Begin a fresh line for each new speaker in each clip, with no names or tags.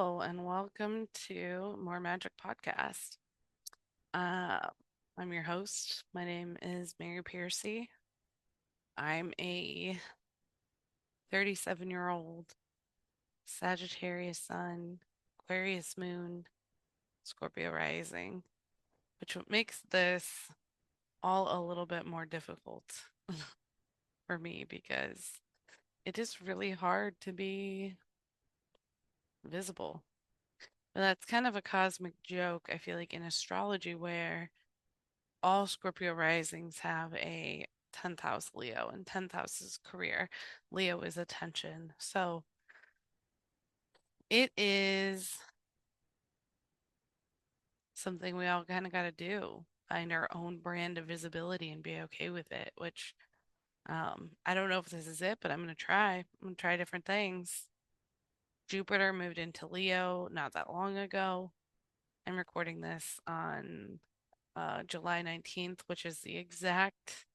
Hello and welcome to More Magic Podcast. Uh, I'm your host. My name is Mary Piercy. I'm a 37-year-old Sagittarius Sun, Aquarius Moon, Scorpio Rising, which makes this all a little bit more difficult for me because it is really hard to be visible. But that's kind of a cosmic joke, I feel like, in astrology, where all Scorpio risings have a 10th house Leo, and 10th house is career. Leo is attention. So it is something we all kind of got to do. Find our own brand of visibility and be okay with it, which I don't know if this is it, but I'm going to try. I'm going to try different things. Jupiter moved into Leo not that long ago. I'm recording this on July 19th, which is the exact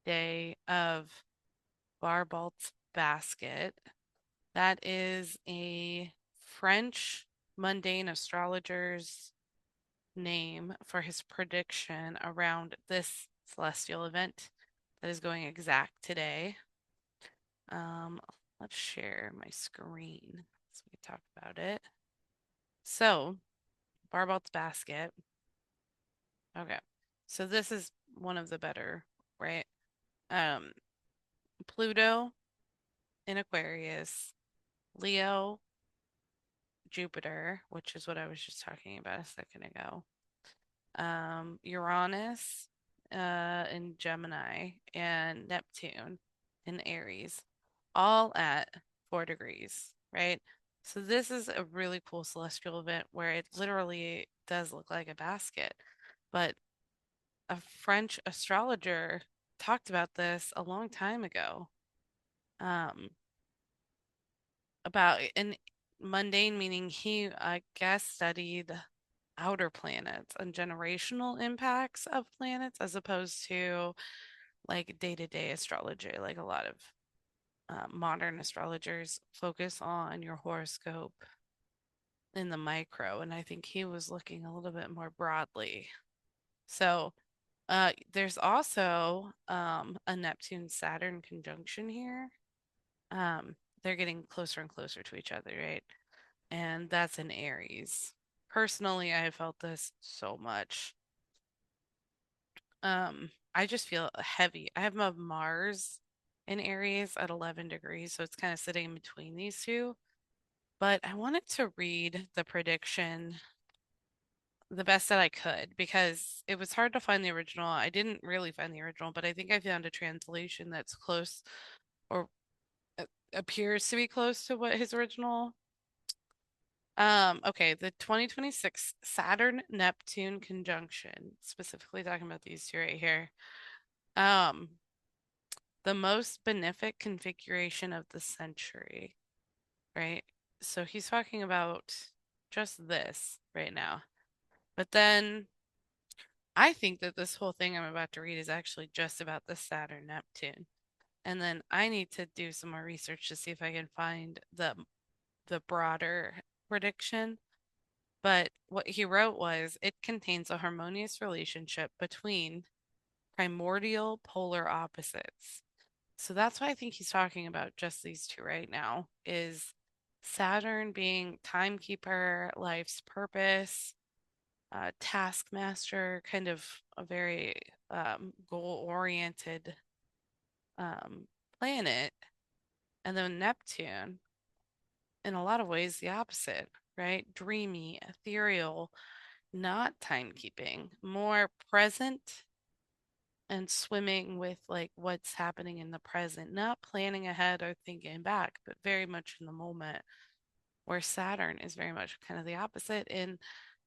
day of Barbault's basket. That is a French mundane astrologer's name for his prediction around this celestial event that is going exact today. Um, let's share my screen so we can talk about it. So, Barbault's basket. Okay. So this is one of the better, right? Um, Pluto in Aquarius, Leo, Jupiter, which is what I was just talking about a second ago. Uranus in Gemini and Neptune in Aries, all at 4 degrees, right? So this is a really cool celestial event where it literally does look like a basket. But a French astrologer talked about this a long time ago. Um, about and mundane meaning he, I guess, studied outer planets and generational impacts of planets as opposed to like day-to-day astrology. Like a lot of modern astrologers focus on your horoscope in the micro, and I think he was looking a little bit more broadly. So there's also a Neptune Saturn conjunction here. They're getting closer and closer to each other, right? And that's in Aries. Personally, I have felt this so much. I just feel heavy. I have a Mars in Aries at 11 degrees, so it's kind of sitting in between these two. But I wanted to read the prediction the best that I could because it was hard to find the original. I didn't really find the original, but I think I found a translation that's close or appears to be close to what his original. Okay, the 2026 Saturn Neptune conjunction, specifically talking about these two right here. Um, the most benefic configuration of the century, right? So he's talking about just this right now. But then I think that this whole thing I'm about to read is actually just about the Saturn Neptune. And then I need to do some more research to see if I can find the broader prediction. But what he wrote was it contains a harmonious relationship between primordial polar opposites. So that's why I think he's talking about just these two right now is Saturn being timekeeper, life's purpose, taskmaster, kind of a very goal-oriented um, planet, and then Neptune, in a lot of ways, the opposite, right? Dreamy, ethereal, not timekeeping, more present and swimming with like what's happening in the present, not planning ahead or thinking back, but very much in the moment, where Saturn is very much kind of the opposite. And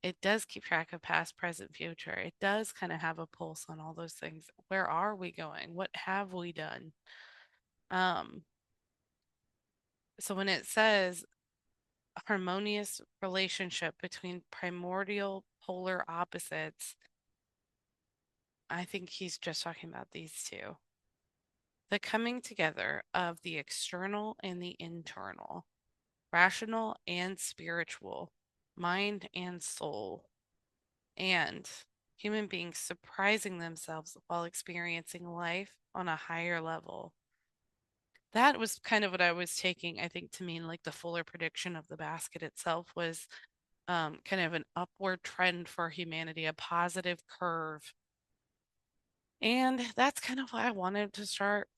it does keep track of past, present, future. It does kind of have a pulse on all those things. Where are we going? What have we done? Um, so when it says harmonious relationship between primordial polar opposites, I think he's just talking about these two. The coming together of the external and the internal, rational and spiritual, mind and soul, and human beings surprising themselves while experiencing life on a higher level. That was kind of what I was taking, I think, to mean like the fuller prediction of the basket itself was kind of an upward trend for humanity, a positive curve. And that's kind of why I wanted to start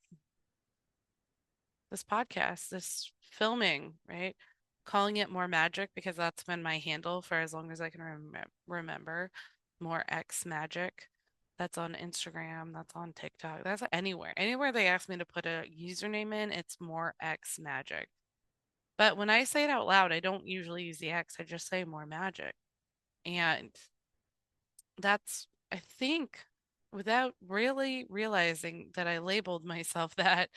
this podcast, this filming, right? Calling it More Magic because that's been my handle for as long as I can remember. More X Magic. That's on Instagram, that's on TikTok, that's anywhere. Anywhere they ask me to put a username in, it's More X Magic. But when I say it out loud, I don't usually use the X, I just say More Magic. And that's, I think, without really realizing that I labeled myself that,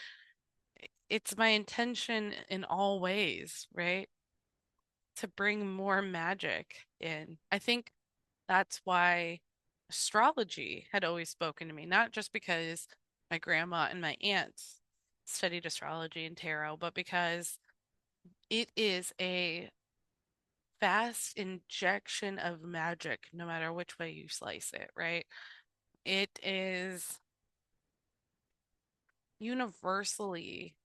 it's my intention in all ways, right? To bring more magic in. I think that's why astrology had always spoken to me, not just because my grandma and my aunts studied astrology and tarot, but because it is a fast injection of magic, no matter which way you slice it, right? It is universally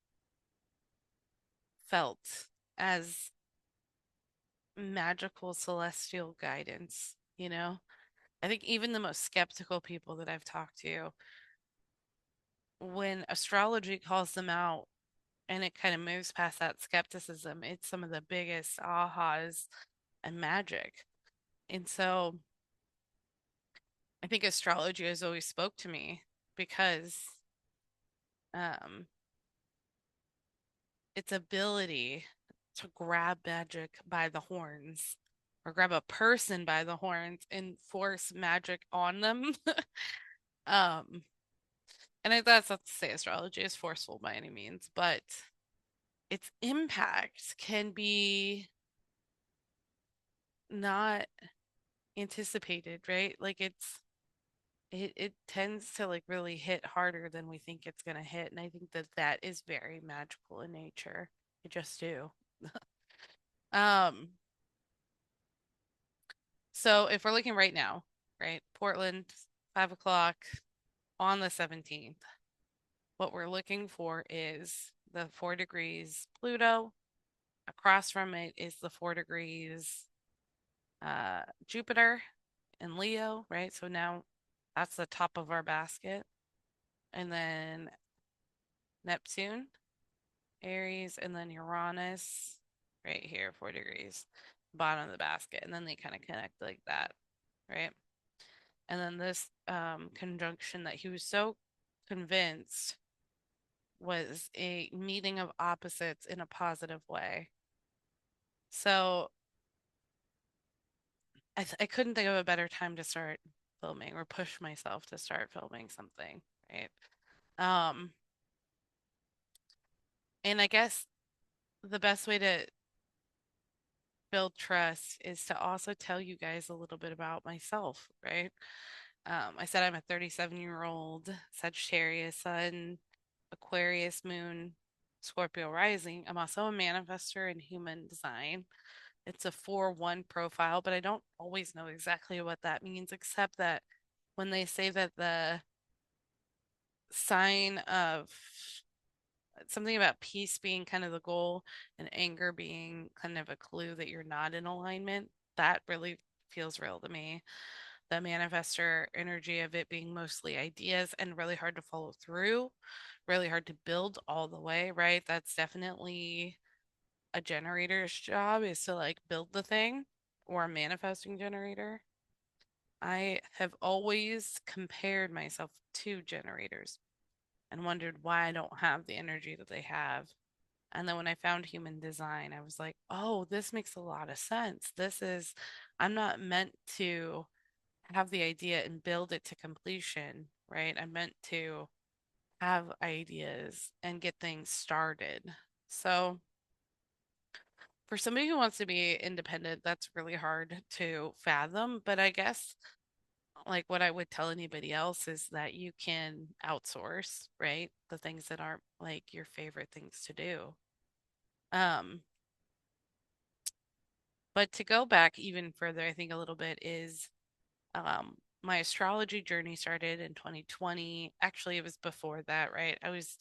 felt as magical celestial guidance, you know? I think even the most skeptical people that I've talked to, when astrology calls them out and it kind of moves past that skepticism, it's some of the biggest ahas and magic. And so I think astrology has always spoke to me because um its ability to grab magic by the horns or grab a person by the horns and force magic on them. um that's not to say astrology is forceful by any means, but its impact can be not anticipated, right? Like it tends to like really hit harder than we think it's going to hit, and I think that that is very magical in nature. I just do. Um, so if we're looking right now, right, Portland, 5 o'clock on the 17th, what we're looking for is the 4 degrees Pluto. Across from it is the 4 degrees Jupiter in Leo, right? So now that's the top of our basket. And then Neptune, Aries, and then Uranus right here, 4 degrees, bottom of the basket. And then they kind of connect like that, right? And then this conjunction that he was so convinced was a meeting of opposites in a positive way. So I couldn't think of a better time to start filming or push myself to start filming something, right? Um, and I guess the best way to build trust is to also tell you guys a little bit about myself, right? I said I'm a 37-year-old Sagittarius sun, Aquarius moon, Scorpio rising. I'm also a manifestor in human design. It's a 4-1 profile, but I don't always know exactly what that means, except that when they say that the sign of something about peace being kind of the goal and anger being kind of a clue that you're not in alignment, that really feels real to me. The manifestor energy of it being mostly ideas and really hard to follow through, really hard to build all the way, right? That's definitely a generator's job is to like build the thing or a manifesting generator. I have always compared myself to generators and wondered why I don't have the energy that they have. And then when I found human design, I was like, oh, this makes a lot of sense. I'm not meant to have the idea and build it to completion, right? I'm meant to have ideas and get things started. So, for somebody who wants to be independent, that's really hard to fathom. But I guess, like, what I would tell anybody else is that you can outsource, right? The things that aren't like your favorite things to do. Um, But to go back even further, I think a little bit is my astrology journey started in 2020. Actually, it was before that, right? I was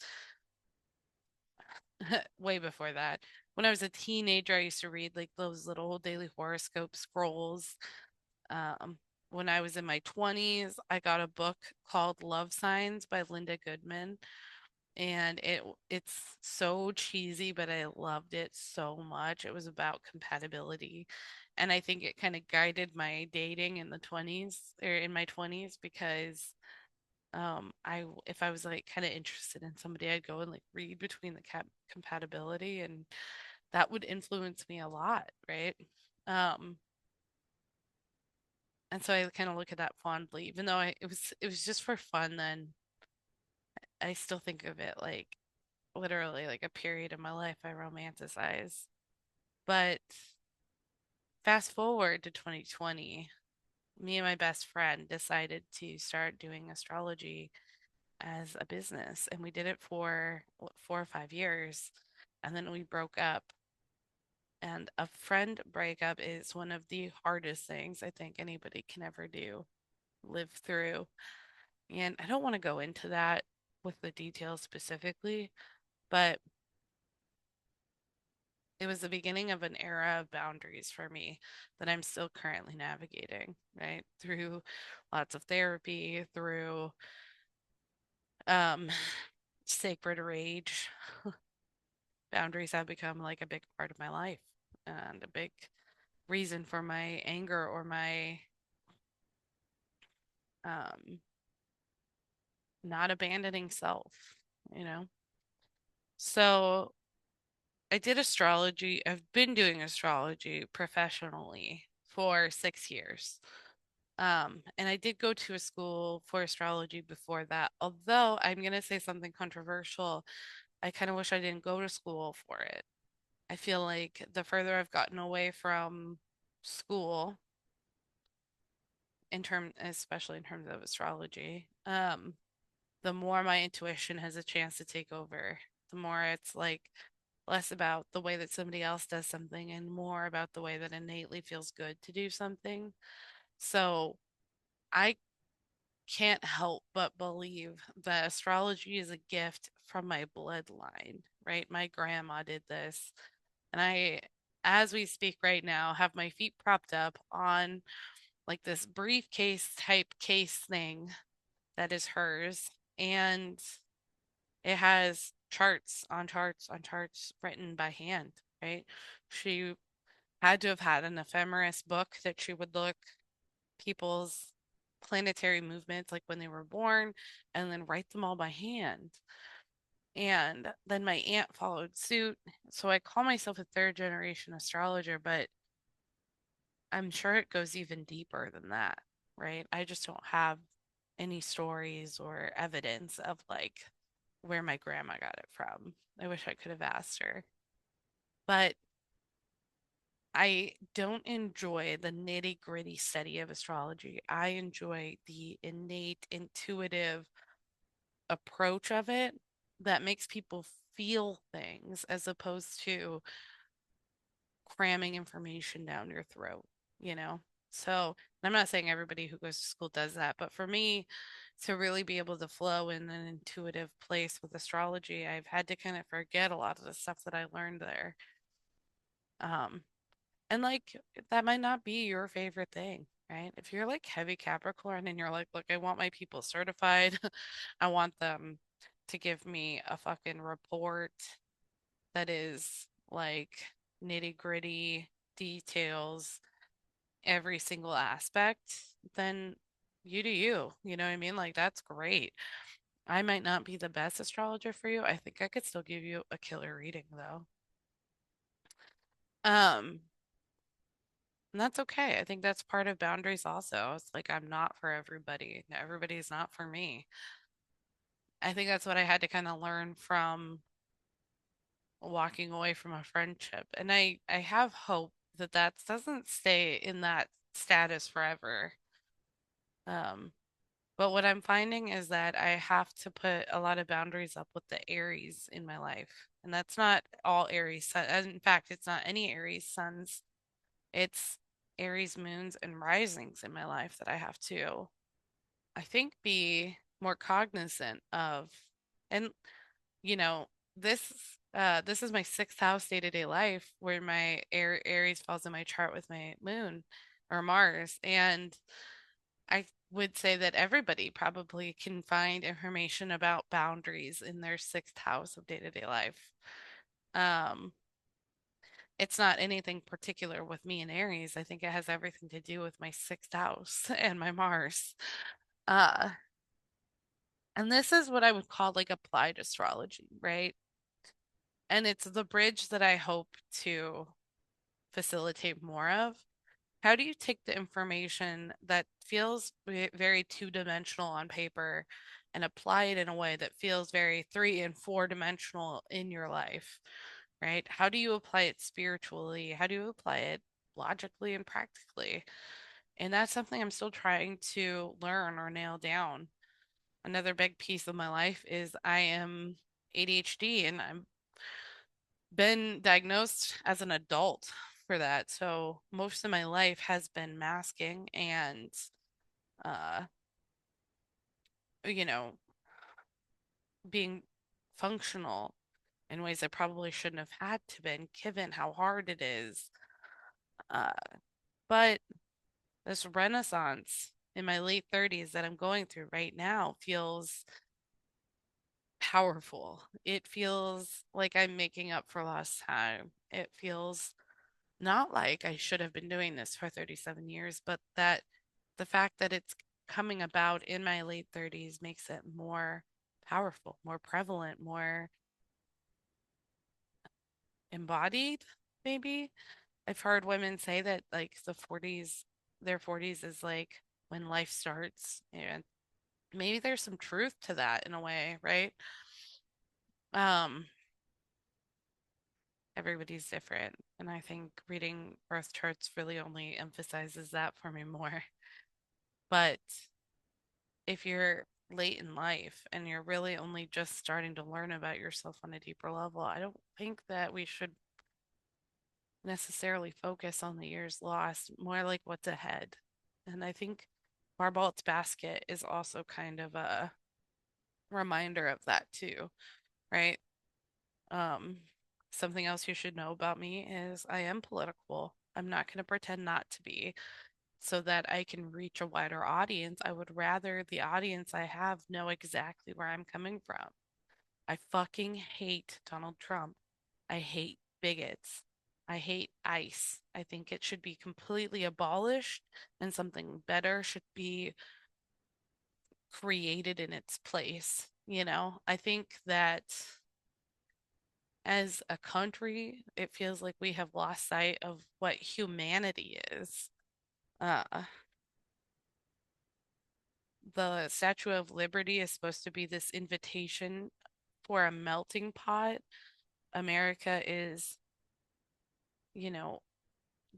way before that. When I was a teenager, I used to read like those little daily horoscope scrolls. Um, when I was in my 20s, I got a book called Love Signs by Linda Goodman, and it's so cheesy, but I loved it so much. It was about compatibility, and I think it kind of guided my dating in the 20s or in my 20s because I if I was like kind of interested in somebody, I'd go and like read between the compatibility, and that would influence me a lot, right? Um, and so I kind of look at that fondly, even though it was just for fun then. I still think of it like literally like a period in my life I romanticize. But fast forward to 2020, me and my best friend decided to start doing astrology as a business, and we did it for what, 4 or 5 years, and then we broke up. And a friend breakup is one of the hardest things I think anybody can ever do, live through. And I don't want to go into that with the details specifically, but it was the beginning of an era of boundaries for me that I'm still currently navigating, right? Through lots of therapy, through um sacred rage. Boundaries have become like a big part of my life and a big reason for my anger or my um not abandoning self, you know? So I did astrology. I've been doing astrology professionally for 6 years. And I did go to a school for astrology before that. Although I'm going to say something controversial, I kind of wish I didn't go to school for it. I feel like the further I've gotten away from school, especially in terms of astrology, the more my intuition has a chance to take over. The more it's like less about the way that somebody else does something and more about the way that innately feels good to do something. So I can't help but believe that astrology is a gift from my bloodline, right? My grandma did this. And I, as we speak right now, have my feet propped up on like this briefcase type case thing that is hers. And it has charts on charts on charts written by hand, right? She had to have had an ephemeris book that she would look people's planetary movements like when they were born and then write them all by hand. And then my aunt followed suit. So I call myself a third generation astrologer, but I'm sure it goes even deeper than that, right? I just don't have any stories or evidence of like where my grandma got it from. I wish I could have asked her. But I don't enjoy the nitty gritty study of astrology. I enjoy the innate, intuitive approach of it that makes people feel things as opposed to cramming information down your throat, you know? So I'm not saying everybody who goes to school does that, but for me to really be able to flow in an intuitive place with astrology, I've had to kind of forget a lot of the stuff that I learned there. Um, And like that might not be your favorite thing, right? If you're like heavy Capricorn and you're like, look, I want my people certified. I want them to give me a fucking report that is like nitty-gritty details, every single aspect, then you do you. You know what I mean? Like that's great. I might not be the best astrologer for you. I think I could still give you a killer reading though. Um, And that's okay. I think that's part of boundaries also. It's like I'm not for everybody. Everybody's not for me. I think that's what I had to kind of learn from walking away from a friendship. And I have hope that that doesn't stay in that status forever. Um, but what I'm finding is that I have to put a lot of boundaries up with the Aries in my life. And that's not all Aries sun. In fact, it's not any Aries suns. It's Aries moons and risings in my life that I have to, I think, be more cognizant of. And, you know, this this is my sixth house day-to-day life where my Aries falls in my chart with my moon or Mars. And I would say that everybody probably can find information about boundaries in their sixth house of day-to-day life. Um, it's not anything particular with me and Aries. I think it has everything to do with my sixth house and my Mars. Uh, and this is what I would call like applied astrology, right? And it's the bridge that I hope to facilitate more of. How do you take the information that feels very two-dimensional on paper and apply it in a way that feels very three and four-dimensional in your life, right? How do you apply it spiritually? How do you apply it logically and practically? And that's something I'm still trying to learn or nail down. Another big piece of my life is I am ADHD and I've been diagnosed as an adult for that. So most of my life has been masking and uh you know, being functional in ways I probably shouldn't have had to been given how hard it is. Uh but this renaissance in my late 30s that I'm going through right now feels powerful. It feels like I'm making up for lost time. It feels not like I should have been doing this for 37 years, but that the fact that it's coming about in my late 30s makes it more powerful, more prevalent, more embodied, maybe. I've heard women say that like the 40s, their 40s is like when life starts. And maybe there's some truth to that in a way, right? Um, everybody's different. And I think reading birth charts really only emphasizes that for me more. But if you're late in life and you're really only just starting to learn about yourself on a deeper level, I don't think that we should necessarily focus on the years lost, more like what's ahead. And I think Barbault's basket is also kind of a reminder of that too, right? Um, Something else you should know about me is I am political. I'm not going to pretend not to be so that I can reach a wider audience. I would rather the audience I have know exactly where I'm coming from. I fucking hate Donald Trump. I hate bigots. I hate ICE. I think it should be completely abolished and something better should be created in its place. I think that as a country, it feels like we have lost sight of what humanity is. Uh, the Statue of Liberty is supposed to be this invitation for a melting pot. America is, you know,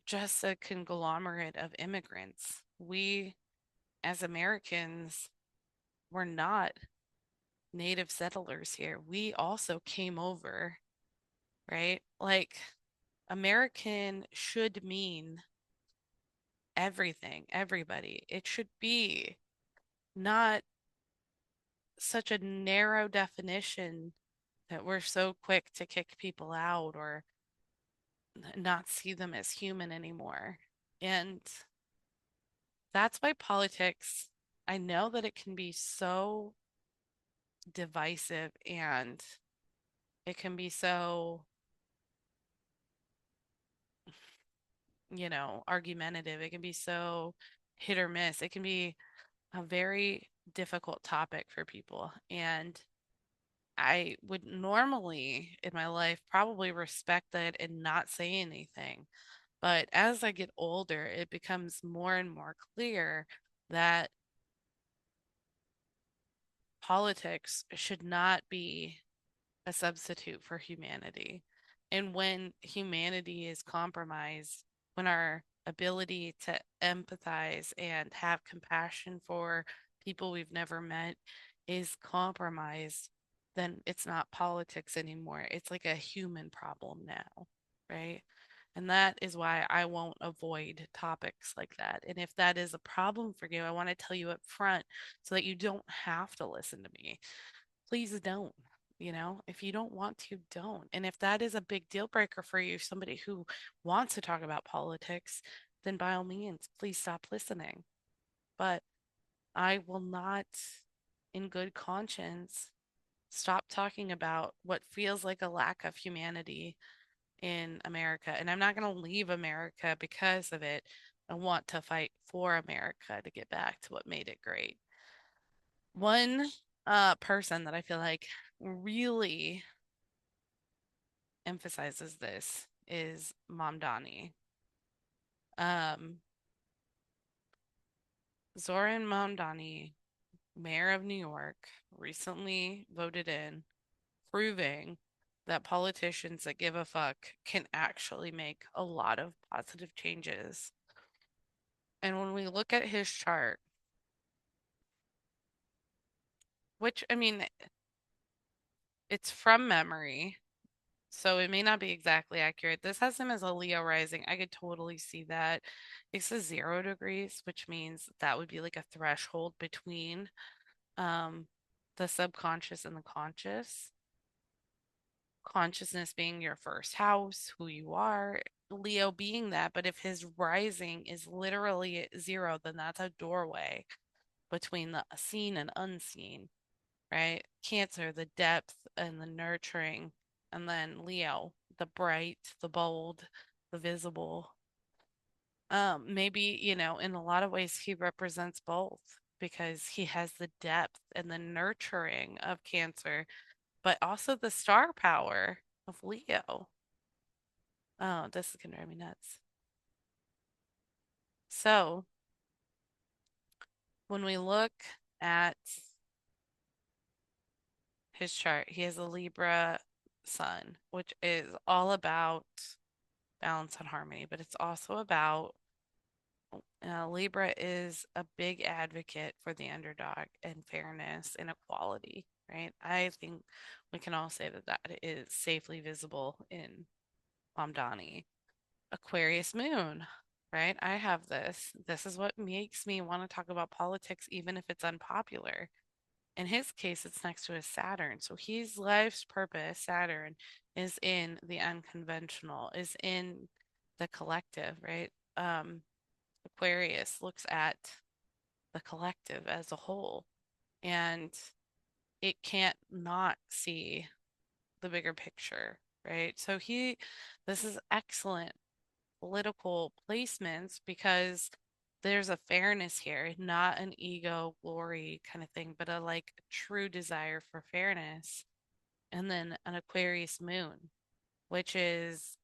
just a conglomerate of immigrants. We, as Americans, were not native settlers here. We also came over, right? Like, American should mean everything, everybody. It should be not such a narrow definition that we're so quick to kick people out or not see them as human anymore. And that's why politics, I know that it can be so divisive and it can be so, argumentative. It can be so hit or miss. It can be a very difficult topic for people. And I would normally in my life probably respect it and not say anything. But as I get older, it becomes more and more clear that politics should not be a substitute for humanity. And when humanity is compromised, when our ability to empathize and have compassion for people we've never met is compromised, then it's not politics anymore. It's like a human problem now, right? And that is why I won't avoid topics like that. And if that is a problem for you, I want to tell you up front so that you don't have to listen to me. Please don't. If you don't want to, don't. And if that is a big deal breaker for you, somebody who wants to talk about politics, then by all means, please stop listening. But I will not, in good conscience, stop talking about what feels like a lack of humanity in America. And I'm not going to leave America because of it. I want to fight for America to get back to what made it great. One person that I feel like really emphasizes this is Mamdani. Um, Zohran Mamdani, mayor of New York, recently voted in, proving that politicians that give a fuck can actually make a lot of positive changes. And when we look at his chart, which I mean, it's from memory, so it may not be exactly accurate. This has him as a Leo rising. I could totally see that. It says 0 degrees, which means that would be like a threshold between um the subconscious and the conscious. Consciousness being your first house, who you are, Leo being that. But if his rising is literally at 0, then that's a doorway between the seen and unseen, right? Cancer, the depth and the nurturing, and then Leo, the bright, the bold, the visible. Maybe, in a lot of ways he represents both because he has the depth and the nurturing of Cancer, but also the star power of Leo. Oh, this is gonna drive me nuts. So when we look at his chart, he has a Libra sun, which is all about balance and harmony, but it's also about Libra is a big advocate for the underdog and fairness and equality, right? I think we can all say that that is safely visible in Mamdani. Aquarius moon, right? I have this. This is what makes me want to talk about politics, even if it's unpopular. In his case, it's next to his Saturn. So his life's purpose, Saturn, is in the unconventional, is in the collective, right? Aquarius looks at the collective as a whole and it can't not see the bigger picture, right? This is excellent political placements because there's a fairness here, not an ego glory kind of thing, but a like true desire for fairness. And then an Aquarius moon, which is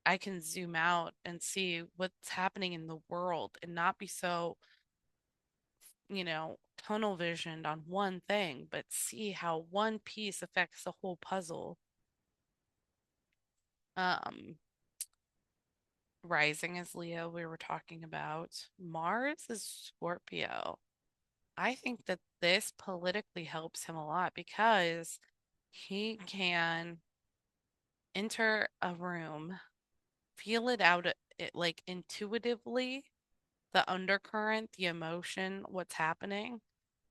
I can zoom out and see what's happening in the world and not be so, tunnel visioned on one thing, but see how one piece affects the whole puzzle. Um, Rising is Leo, we were talking about. Mars is Scorpio. I think that this politically helps him a lot because he can enter a room, feel it out, like intuitively, the undercurrent, the emotion, what's happening,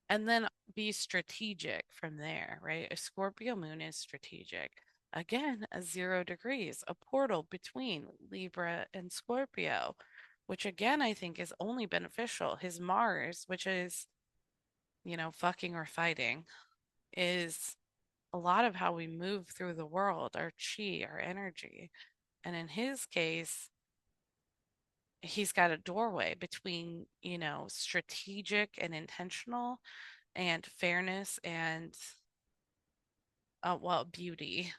and then be strategic from there, right? A Scorpio moon is strategic. Again, a 0 degrees, a portal between Libra and Scorpio, which again I think is only beneficial. His Mars, which is, fucking or fighting, is a lot of how we move through the world, our chi, our energy. And in his case, he's got a doorway between, strategic and intentional and fairness and well, beauty.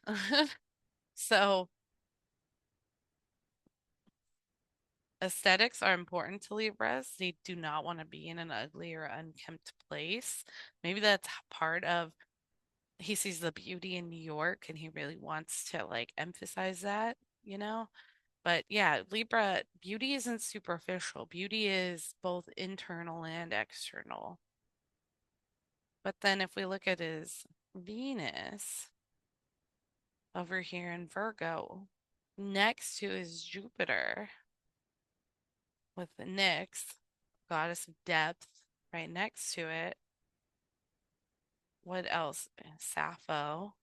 So aesthetics are important to Libras. They do not want to be in an ugly or unkempt place. Maybe that's part of he sees the beauty in New York and he really wants to like emphasize that, you know? But yeah, Libra, beauty isn't superficial. Beauty is both internal and external. But then if we look at his Venus, over here in Virgo. Next to is Jupiter with the Nyx, goddess of depth, right next to it. What else? Sappho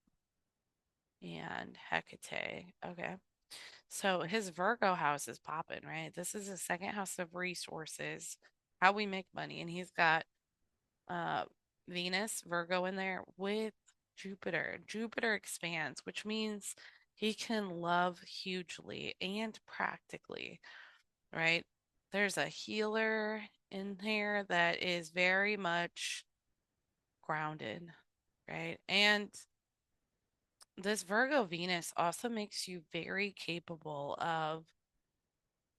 and Hecate. Okay. So his Virgo house is popping, right? This is his second house of resources, how we make money. And he's got uh Venus, Virgo in there with Jupiter. Jupiter expands, which means he can love hugely and practically, right? There's a healer in here that is very much grounded, right? And this Virgo Venus also makes you very capable of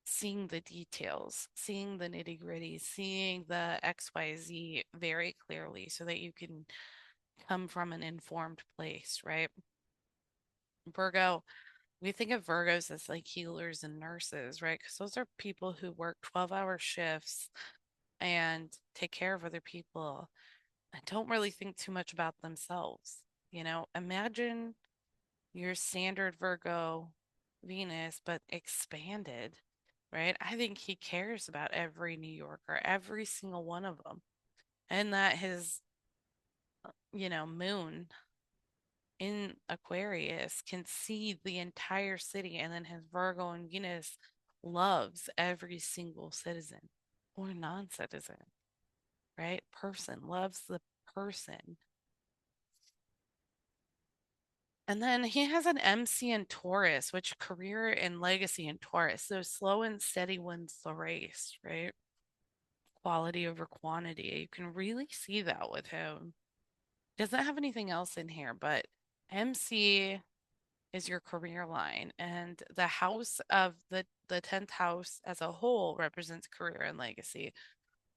seeing the details, seeing the nitty gritty, seeing the XYZ very clearly so that you can come from an informed place, right? Virgo, we think of Virgos as like healers and nurses, right? Because those are people who work 12-hour shifts and take care of other people and don't really think too much about themselves. Imagine your standard Virgo Venus, but expanded, right? I think he cares about every New Yorker, every single one of them. And that his, moon in Aquarius can see the entire city. And then his Virgo and Venus loves every single citizen or non citizen, right? Person loves the person. And then he has an MC in Taurus, which career and legacy in Taurus. So slow and steady wins the race, right? Quality over quantity. You can really see that with him. Doesn't have anything else in here, but MC is your career line, and the house of the 10th house as a whole represents career and legacy.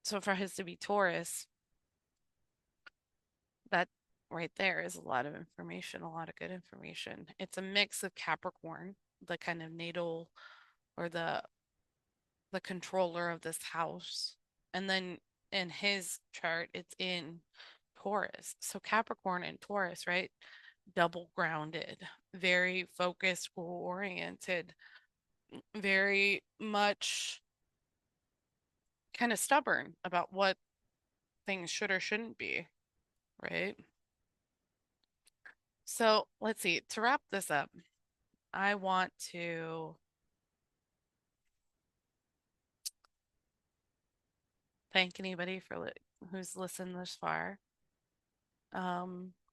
So for his to be Taurus, that right there is a lot of information, a lot of good information. It's a mix of Capricorn, the kind of natal or the controller of this house. And then in his chart, it's in Taurus. So Capricorn and Taurus, right? Double grounded, very focused, goal oriented, very much kind of stubborn about what things should or shouldn't be, right? So let's see. To wrap this up, I want to thank anybody who's listened this far.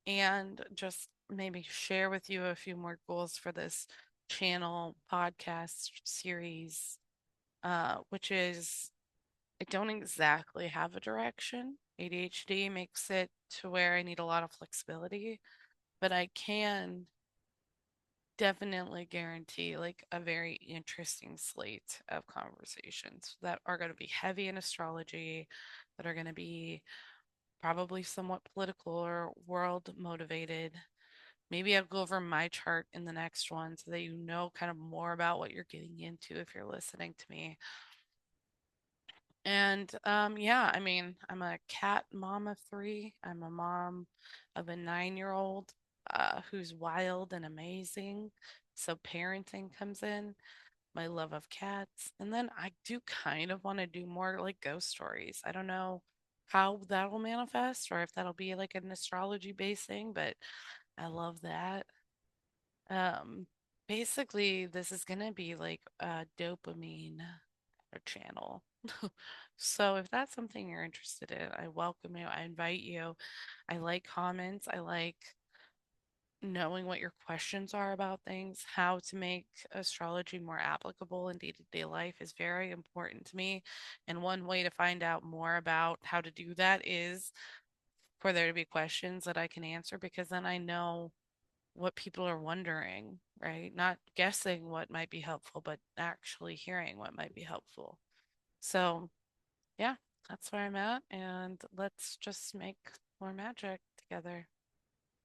And just maybe share with you a few more goals for this channel podcast series, which is I don't exactly have a direction. ADHD makes it to where I need a lot of flexibility, but I can definitely guarantee like a very interesting slate of conversations that are going to be heavy in astrology, that are going to be probably somewhat political or world motivated. Maybe I'll go over my chart in the next one so that you know kind of more about what you're getting into if you're listening to me. And yeah, I mean, I'm a cat mom of three. I'm a mom of a 9-year-old who's wild and amazing. So parenting comes in, my love of cats. And then I do kind of want to do more like ghost stories. I don't know how that will manifest or if that'll be like an astrology based thing, but I love that. Um, Basically, this is gonna be like a dopamine channel. So if that's something you're interested in, I welcome you. I invite you. I like comments. I like knowing what your questions are about things. How to make astrology more applicable in day-to-day life is very important to me. And one way to find out more about how to do that is for there to be questions that I can answer because then I know what people are wondering, right? Not guessing what might be helpful, but actually hearing what might be helpful. So, yeah, that's where I'm at. And let's just make more magic together.